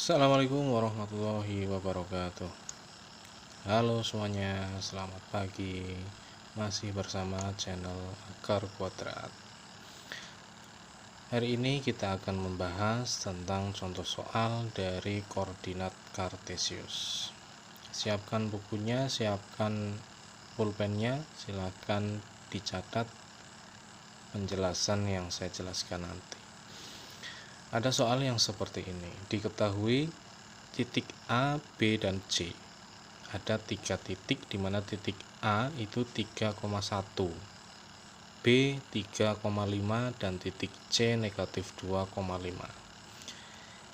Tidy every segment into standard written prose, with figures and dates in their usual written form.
Assalamualaikum warahmatullahi wabarakatuh. Halo semuanya, selamat pagi. Masih bersama channel Akar Kuadrat. Hari ini kita akan membahas tentang contoh soal dari koordinat kartesius. Siapkan bukunya, siapkan pulpennya, silakan dicatat penjelasan yang saya jelaskan nanti. Ada soal yang seperti ini. Diketahui titik A, B, dan C. Ada 3 titik di mana titik A itu 3,1, B 3,5, dan titik C negatif 2,5.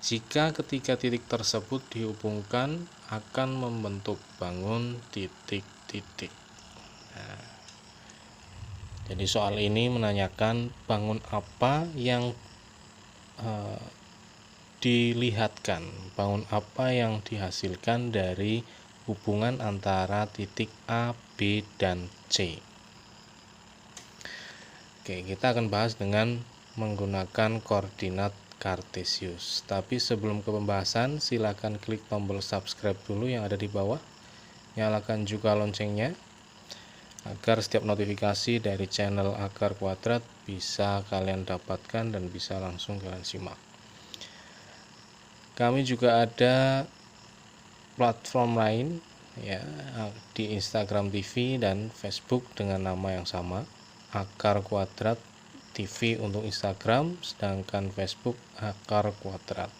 Jika ketiga titik tersebut dihubungkan akan membentuk bangun titik-titik. Nah, jadi soal ini menanyakan bangun apa yang dilihatkan, bangun apa yang dihasilkan dari hubungan antara titik A, B, dan C. Oke, kita akan bahas dengan menggunakan koordinat kartesius. Tapi sebelum ke pembahasan, silakan klik tombol subscribe dulu yang ada di bawah. Nyalakan juga loncengnya agar setiap notifikasi dari channel Akar Kuadrat bisa kalian dapatkan dan bisa langsung kalian simak. Kami juga ada platform lain ya, di Instagram TV dan Facebook dengan nama yang sama, Akar Kuadrat TV untuk Instagram, sedangkan Facebook Akar Kuadrat.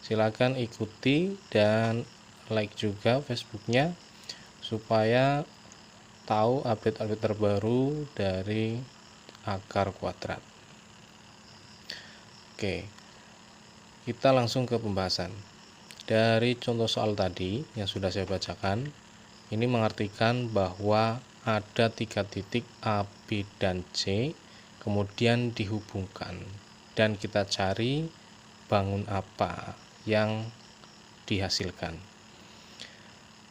Silakan ikuti dan like juga Facebooknya supaya tahu update-update terbaru dari Akar Kuadrat. Oke, kita langsung ke pembahasan. Dari contoh soal tadi yang sudah saya bacakan, ini mengartikan bahwa ada 3 titik A, B, dan C, kemudian dihubungkan, dan kita cari bangun apa yang dihasilkan.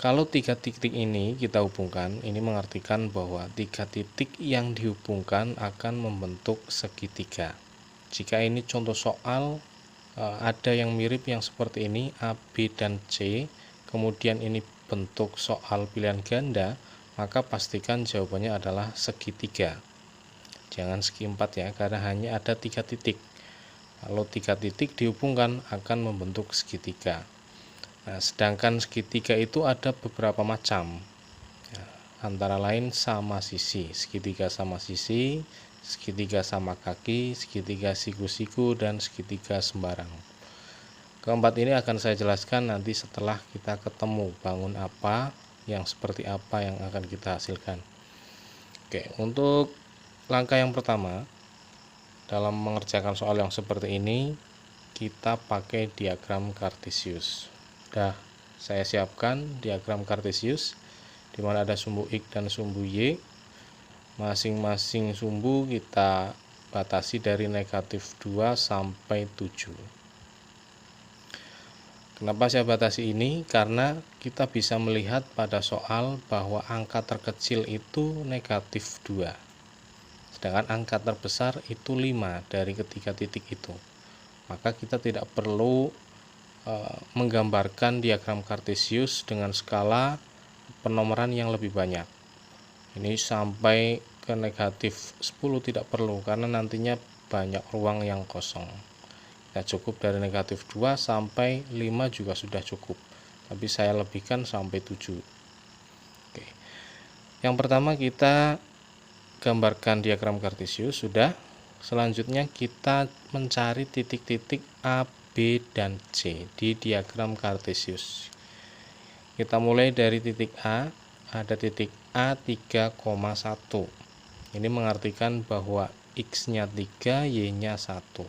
Kalau 3 titik ini kita hubungkan, ini mengartikan bahwa 3 titik yang dihubungkan akan membentuk segitiga. Jika ini contoh soal, ada yang mirip yang seperti ini, A, B, dan C, kemudian ini bentuk soal pilihan ganda, maka pastikan jawabannya adalah segitiga. Jangan segi 4 ya, karena hanya ada 3 titik. Kalau 3 titik dihubungkan akan membentuk segitiga. Nah, sedangkan segitiga itu ada beberapa macam, ya, antara lain sama sisi, segitiga sama sisi, segitiga sama kaki, segitiga siku-siku, dan segitiga sembarang. Keempat ini akan saya jelaskan nanti setelah kita ketemu bangun apa yang seperti apa yang akan kita hasilkan. Oke, untuk langkah yang pertama dalam mengerjakan soal yang seperti ini, kita pakai diagram kartesius. Sudah saya siapkan diagram kartesius di mana ada sumbu X dan sumbu Y. Masing-masing sumbu kita batasi dari negatif 2 sampai 7. Kenapa saya batasi ini? Karena kita bisa melihat pada soal bahwa angka terkecil itu negatif 2, sedangkan angka terbesar itu 5 dari ketiga titik itu. Maka kita tidak perlu menggambarkan diagram kartesius dengan skala penomoran yang lebih banyak. Ini sampai ke negatif 10 tidak perlu, karena nantinya banyak ruang yang kosong. Kita cukup dari negatif 2 sampai 5 juga sudah cukup, tapi saya lebihkan sampai 7. Oke. Yang pertama kita gambarkan diagram kartesius sudah. Selanjutnya kita mencari titik-titik A, B, dan C di diagram kartesius. Kita mulai dari titik A, ada titik A 3,1. Ini mengartikan bahwa X-nya 3, Y-nya 1.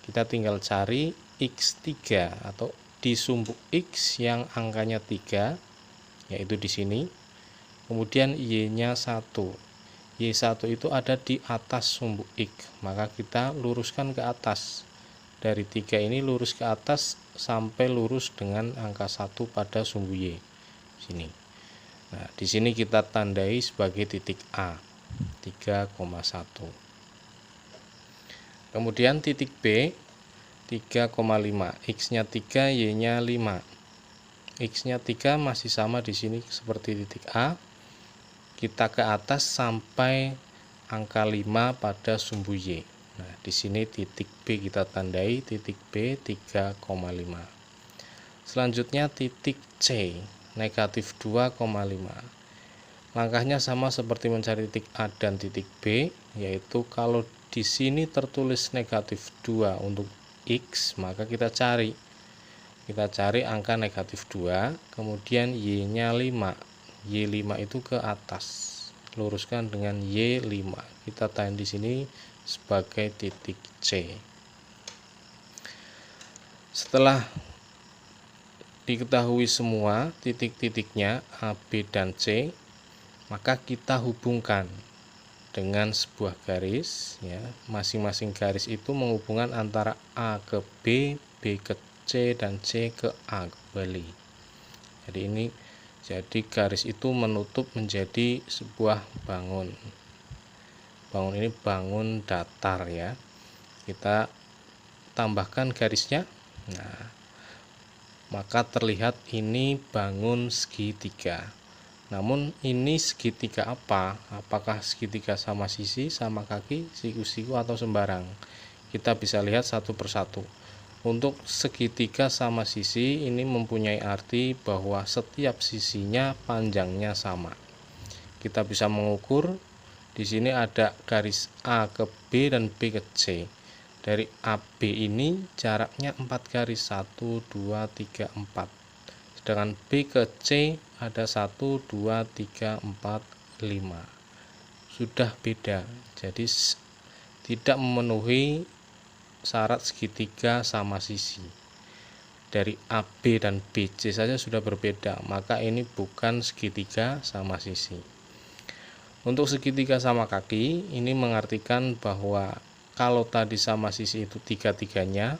Kita tinggal cari X3 atau di sumbu X yang angkanya 3, yaitu di sini. Kemudian Y-nya 1. Y1 itu ada di atas sumbu X, maka kita luruskan ke atas. Dari 3 ini lurus ke atas sampai lurus dengan angka 1 pada sumbu Y. Sini. Nah, di sini kita tandai sebagai titik A, 3,1. Kemudian titik B 3,5. X-nya 3, Y-nya 5. X-nya 3 masih sama di sini seperti titik A. Kita ke atas sampai angka 5 pada sumbu Y. Nah, di sini titik B kita tandai, titik B 3,5. Selanjutnya titik C, negatif 2,5. Langkahnya sama seperti mencari titik A dan titik B, yaitu kalau di sini tertulis negatif 2 untuk X, maka kita cari angka negatif 2, kemudian Y-nya 5. Y5 itu ke atas. Luruskan dengan Y5. Kita tanda di sini sebagai titik C. Setelah diketahui semua titik-titiknya A, B, dan C, maka kita hubungkan dengan sebuah garis, ya. Masing-masing garis itu menghubungkan antara A ke B, B ke C, dan C ke A kembali. Jadi garis itu menutup menjadi sebuah bangun. Bangun ini bangun datar, ya. Kita tambahkan garisnya. Nah, maka terlihat ini bangun segitiga. Namun ini segitiga apa? Apakah segitiga sama sisi, sama kaki, siku-siku, atau sembarang? Kita bisa lihat satu persatu. Untuk segitiga sama sisi ini mempunyai arti bahwa setiap sisinya panjangnya sama. Kita bisa mengukur. Di sini ada garis A ke B dan B ke C. Dari AB ini jaraknya 4 garis, 1, 2, 3, 4. Sedangkan B ke C ada 1, 2, 3, 4, 5. Sudah beda. Jadi tidak memenuhi syarat segitiga sama sisi. Dari AB dan BC saja sudah berbeda, maka ini bukan segitiga sama sisi. Untuk segitiga sama kaki, ini mengartikan bahwa kalau tadi sama sisi itu tiga-tiganya,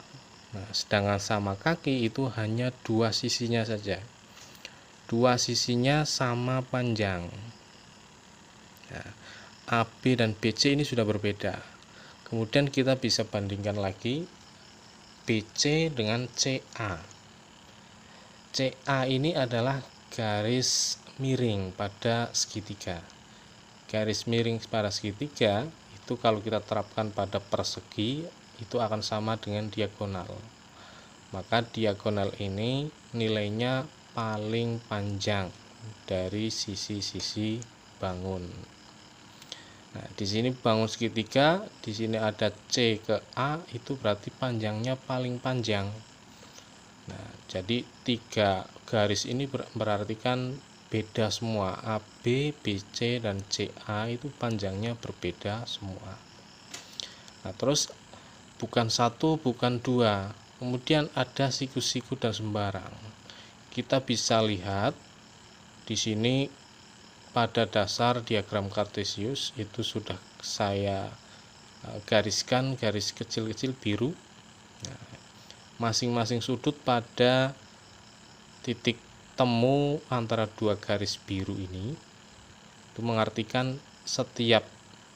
nah, sedangkan sama kaki itu hanya 2 sisinya saja. 2 sisinya sama panjang. Nah, AB dan BC ini sudah berbeda. Kemudian kita bisa bandingkan lagi BC dengan CA. CA ini adalah garis miring pada segitiga. Garis miring pada segitiga itu kalau kita terapkan pada persegi itu akan sama dengan diagonal. Maka diagonal ini nilainya paling panjang dari sisi-sisi bangun. Nah, di sini bangun segitiga, di sini ada C ke A, itu berarti panjangnya paling panjang. Nah, jadi 3 garis ini berarti kan beda semua. AB, BC, dan CA itu panjangnya berbeda semua. Nah, terus bukan 1, bukan 2. Kemudian ada siku-siku dan sembarang. Kita bisa lihat di sini pada dasar diagram kartesius itu sudah saya gariskan garis kecil-kecil biru. Nah, masing-masing sudut pada titik temu antara 2 garis biru ini itu mengartikan setiap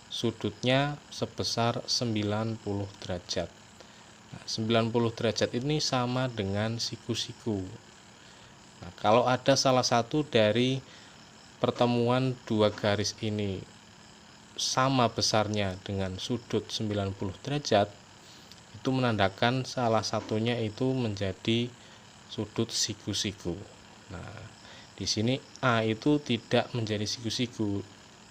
sudutnya sebesar 90 derajat. Nah, 90 derajat ini sama dengan siku-siku. Nah, kalau ada salah satu dari pertemuan 2 garis ini sama besarnya dengan sudut 90 derajat, itu menandakan salah satunya itu menjadi sudut siku-siku. Nah, di sini A itu tidak menjadi siku-siku.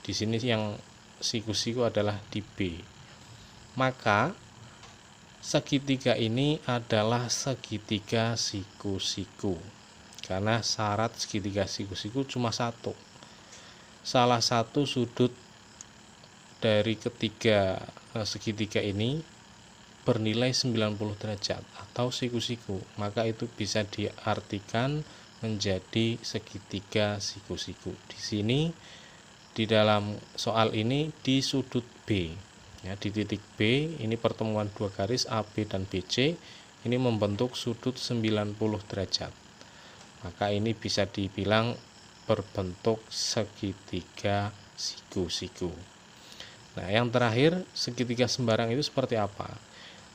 Di sini yang siku-siku adalah di B. Maka segitiga ini adalah segitiga siku-siku. Karena syarat segitiga siku-siku cuma satu. Salah satu sudut dari ketiga segitiga ini bernilai 90 derajat atau siku-siku, maka itu bisa diartikan menjadi segitiga siku-siku. Di sini di dalam soal ini di sudut B, ya, di titik B ini pertemuan 2 garis AB dan BC ini membentuk sudut 90 derajat. Maka ini bisa dibilang berbentuk segitiga siku-siku. Nah, yang terakhir segitiga sembarang itu seperti apa?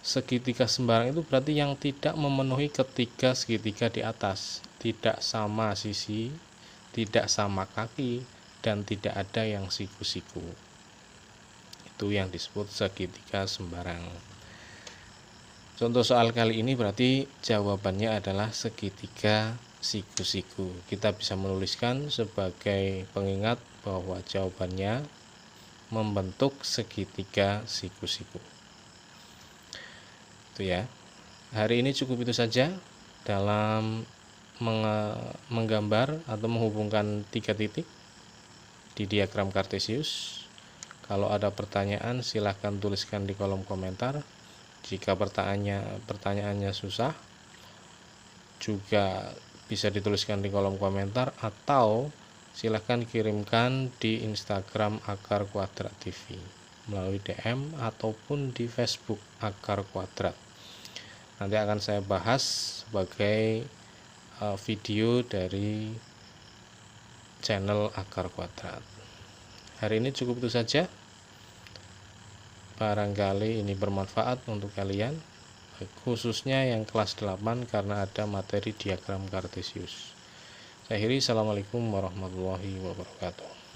segitiga sembarang itu berarti yang tidak memenuhi ketiga segitiga di atas, tidak sama sisi, tidak sama kaki, dan tidak ada yang siku-siku. Itu yang disebut segitiga sembarang. Contoh soal kali ini berarti jawabannya adalah segitiga siku-siku. Kita bisa menuliskan sebagai pengingat bahwa jawabannya membentuk segitiga siku-siku. Itu ya. Hari ini cukup itu saja dalam menggambar atau menghubungkan tiga titik di diagram kartesius. Kalau ada pertanyaan silahkan tuliskan di kolom komentar. Jika pertanyaannya susah juga bisa dituliskan di kolom komentar, atau silahkan kirimkan di Instagram Akar Kuadrat TV melalui DM ataupun di Facebook Akar Kuadrat. Nanti akan saya bahas sebagai video dari channel Akar Kuadrat. Hari ini cukup itu saja. Barangkali ini bermanfaat untuk kalian, khususnya yang kelas 8 karena ada materi diagram kartesius. Saya akhiri, assalamualaikum warahmatullahi wabarakatuh.